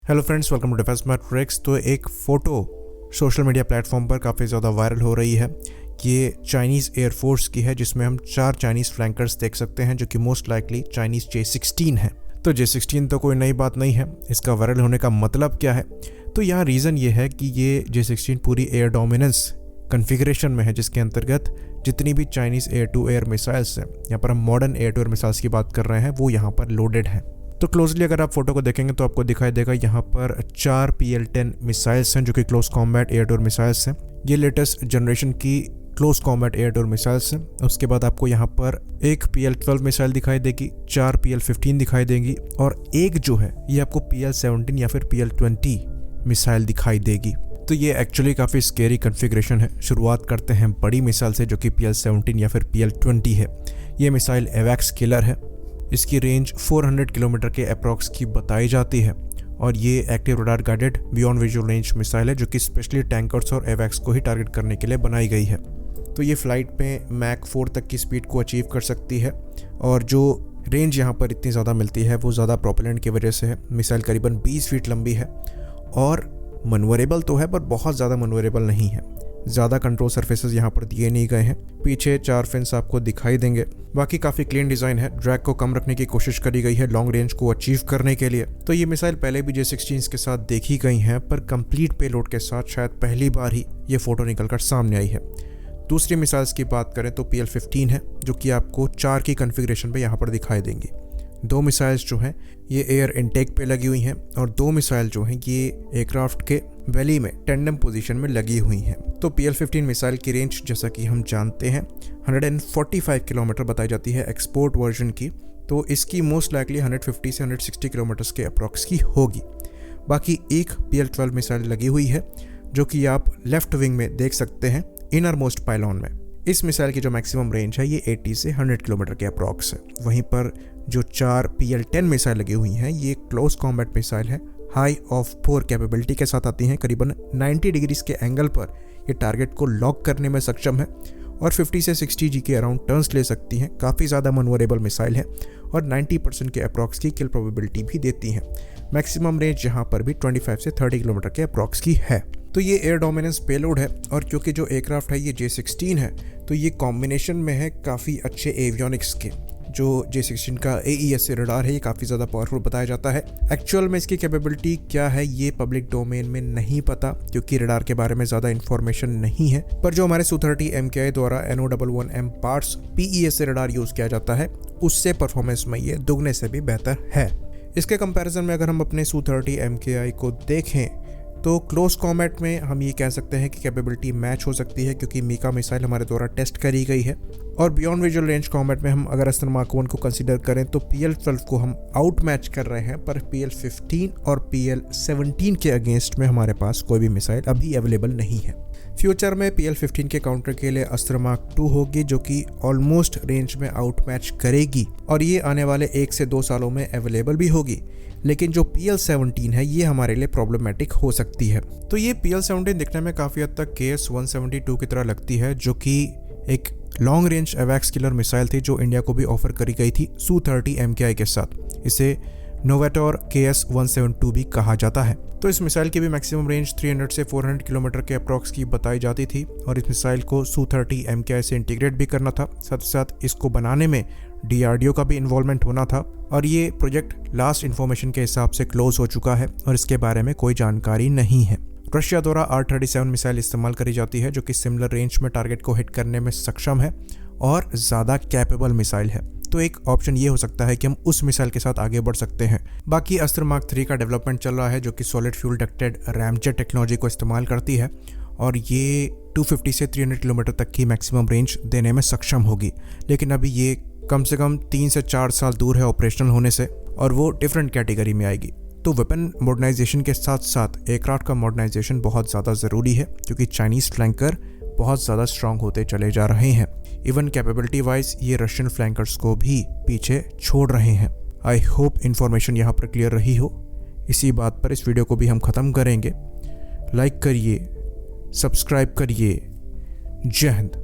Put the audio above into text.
Hello friends, welcome to Defence Matrix. तो एक photo social media platform पर काफ़ी ज़्यादा वायरल हो रही है कि ये चाइनीज़ एयरफोर्स की है, जिसमें हम 4 चाइनीज़ फ्लैंकर्स देख सकते हैं जो कि मोस्ट लाइकली चाइनीज़ J-16 है। तो J-16 तो कोई नई बात नहीं है। इसका वायरल होने का मतलब क्या है? तो यहाँ रीज़न ये है कि ये J-16 पूरी एयर डोमिनेंस कन्फिग्रेशन में है, जिसके अंतर्गत जितनी भी Chinese air to air missiles हैं, यहाँ पर हम modern air to air missiles की बात कर रहे हैं, वो यहाँ पर लोडेड हैं। तो क्लोजली अगर आप फोटो को देखेंगे तो आपको दिखाई देगा यहाँ पर 4 PL-10 मिसाइल्स हैं जो कि close combat air to air missiles हैं। ये लेटेस्ट जनरेशन की close combat air to air missiles हैं। उसके बाद आपको यहाँ पर एक PL-12 मिसाइल दिखाई देगी, 4 PL-15 दिखाई देंगी और एक जो है ये आपको PL-17 या फिर PL-20 मिसाइल दिखाई देगी। तो ये एक्चुअली काफ़ी स्केरी कन्फिग्रेशन है। शुरुआत करते हैं बड़ी मिसाइल से जो कि PL-17 या फिर PL-20 है। ये मिसाइल एवैक्स किलर है। इसकी रेंज 400 किलोमीटर के अप्रॉक्स की बताई जाती है और ये active radar guided beyond visual range missile है जो कि स्पेशली टैंकर्स और एवैक्स को ही टारगेट करने के लिए बनाई गई है। तो ये फ्लाइट में मैक 4 तक की स्पीड को अचीव कर सकती है और जो रेंज यहाँ पर इतनी ज़्यादा मिलती है वो ज़्यादा प्रोपेलेंट की वजह से है। मिसाइल करीबन 20 फीट लंबी है और मनवरेबल तो है पर बहुत ज़्यादा मनवरेबल नहीं है। ज़्यादा कंट्रोल सरफेसेस यहाँ पर दिए नहीं गए हैं। पीछे 4 फिन्स आपको दिखाई देंगे। बाकी काफ़ी क्लीन डिज़ाइन है। ड्रैग को कम रखने की कोशिश करी गई है लॉन्ग रेंज को अचीव करने के लिए। तो ये मिसाइल पहले भी J-16 के साथ देखी गई हैं, पर कंप्लीट पेलोड के साथ शायद पहली बार ही ये फ़ोटो निकलकर सामने आई है। दूसरी मिसाइल्स की बात करें तो PL-15 है जो कि आपको 4 की कन्फिग्रेशन पे यहाँ पर दिखाई देंगी। 2 मिसाइल्स जो हैं ये एयर इनटेक पे लगी हुई हैं और 2 मिसाइल जो हैं ये एयरक्राफ्ट के बेली में टेंडम पोजीशन में लगी हुई हैं। तो PL-15 मिसाइल की रेंज जैसा कि हम जानते हैं 145 किलोमीटर बताई जाती है एक्सपोर्ट वर्जन की। तो इसकी मोस्ट लाइकली 150 से 160 किलोमीटर्स के अप्रॉक्स की होगी। बाकी एक PL-12 मिसाइल लगी हुई है जो कि आप लेफ्ट विंग में देख सकते हैं इनर मोस्ट पाइलॉन में। इस मिसाइल की जो मैक्सिमम रेंज है ये 80 से 100 किलोमीटर के अप्रॉक्स है। वहीं पर जो 4 PL-10 मिसाइल लगी हुई हैं ये क्लोज कॉम्बैट मिसाइल है। हाई ऑफ 4 कैपेबिलिटी के साथ आती हैं। करीबन 90 डिग्रीज के एंगल पर ये टारगेट को लॉक करने में सक्षम है और 50 से 60 G के अराउंड टर्न्स ले सकती हैं। काफ़ी ज़्यादा मनवरेबल मिसाइल है और 90% के अप्रॉक्स की किल प्रोबेबिलिटी भी देती हैं। मैक्सिमम रेंज यहाँ पर भी 25 से 30 किलोमीटर के अप्रॉक्स की है। तो ये एयर डोमिनेंस पेलोड है और क्योंकि जो एयरक्राफ्ट है ये J-16 है तो ये कॉम्बिनेशन में है काफ़ी अच्छे एवियोनिक्स के। जो J-16 का AES रडार है ये काफ़ी ज़्यादा पावरफुल बताया जाता है। एक्चुअल में इसकी कैपेबिलिटी क्या है ये पब्लिक डोमेन में नहीं पता क्योंकि रडार के बारे में ज़्यादा इन्फॉर्मेशन नहीं है। पर जो हमारे Su-30 MKI द्वारा NO11M parts PES radar use किया जाता है उससे परफॉर्मेंस में ये दुगने से भी बेहतर है। इसके कंपैरिजन में अगर हम अपने Su-30 MKI को देखें तो क्लोज कॉम्बैट में हम ये कह सकते हैं कि कैपेबिलिटी मैच हो सकती है क्योंकि मीका मिसाइल हमारे द्वारा टेस्ट करी गई है। और बियॉन्ड विजुअल रेंज कॉम्बैट में हम अगर अस्त्र मार्क 1 को कंसीडर करें तो PL-12 को हम आउट मैच कर रहे हैं, पर PL-15 और PL-17 के अगेंस्ट में हमारे पास कोई भी मिसाइल अभी अवेलेबल नहीं है। फ्यूचर में PL-15 के काउंटर के लिए अस्त्र मार्क 2 होगी जो कि ऑलमोस्ट रेंज में आउट मैच करेगी और ये आने वाले 1 से 2 सालों में अवेलेबल भी होगी। लेकिन जो PL-17 है ये हमारे लिए प्रॉब्लमेटिक हो सकती है। तो ये PL-17 दिखने में काफ़ी हद तक KS-172 की तरह लगती है जो कि एक लॉन्ग रेंज एवैक्स किलर मिसाइल थी जो इंडिया को भी ऑफर करी गई थी Su-30 MKI के साथ। इसे नोवेटोर KS-172 भी कहा जाता है। तो इस मिसाइल की भी मैक्सिमम रेंज 300 से 400 किलोमीटर के अप्रॉक्स की बताई जाती थी और इस मिसाइल को Su-30 MKI से इंटीग्रेट भी करना था। साथ ही साथ इसको बनाने में DRDO का भी इन्वॉल्वमेंट होना था और ये प्रोजेक्ट लास्ट इन्फॉर्मेशन के हिसाब से क्लोज हो चुका है और इसके बारे में कोई जानकारी नहीं है। रशिया द्वारा R-37 मिसाइल इस्तेमाल करी जाती है जो कि सिमिलर रेंज में टारगेट को हिट करने में सक्षम है और ज़्यादा कैपेबल मिसाइल है। तो एक ऑप्शन ये हो सकता है कि हम उस मिसाइल के साथ आगे बढ़ सकते हैं। बाकी अस्त्र मार्क 3 का डेवलपमेंट चल रहा है जो कि solid fuel ducted ramjet technology को इस्तेमाल करती है और ये 250 से 300 किलोमीटर तक की मैक्सिमम रेंज देने में सक्षम होगी। लेकिन अभी ये कम से कम 3 से 4 साल दूर है ऑपरेशनल होने से और वो डिफरेंट कैटेगरी में आएगी। तो वेपन मॉडर्नाइजेशन के साथ साथ एयरक्राफ्ट का मॉडर्नाइजेशन बहुत ज़्यादा ज़रूरी है क्योंकि चाइनीज़ फ्लैंकर बहुत ज़्यादा स्ट्रांग होते चले जा रहे हैं। इवन कैपेबिलिटी वाइज ये रशियन फ्लैंकर्स को भी पीछे छोड़ रहे हैं। आई होप इन्फॉर्मेशन यहाँ पर क्लियर रही हो। इसी बात पर इस वीडियो को भी हम ख़त्म करेंगे। लाइक करिए, सब्सक्राइब करिए। जय हिंद।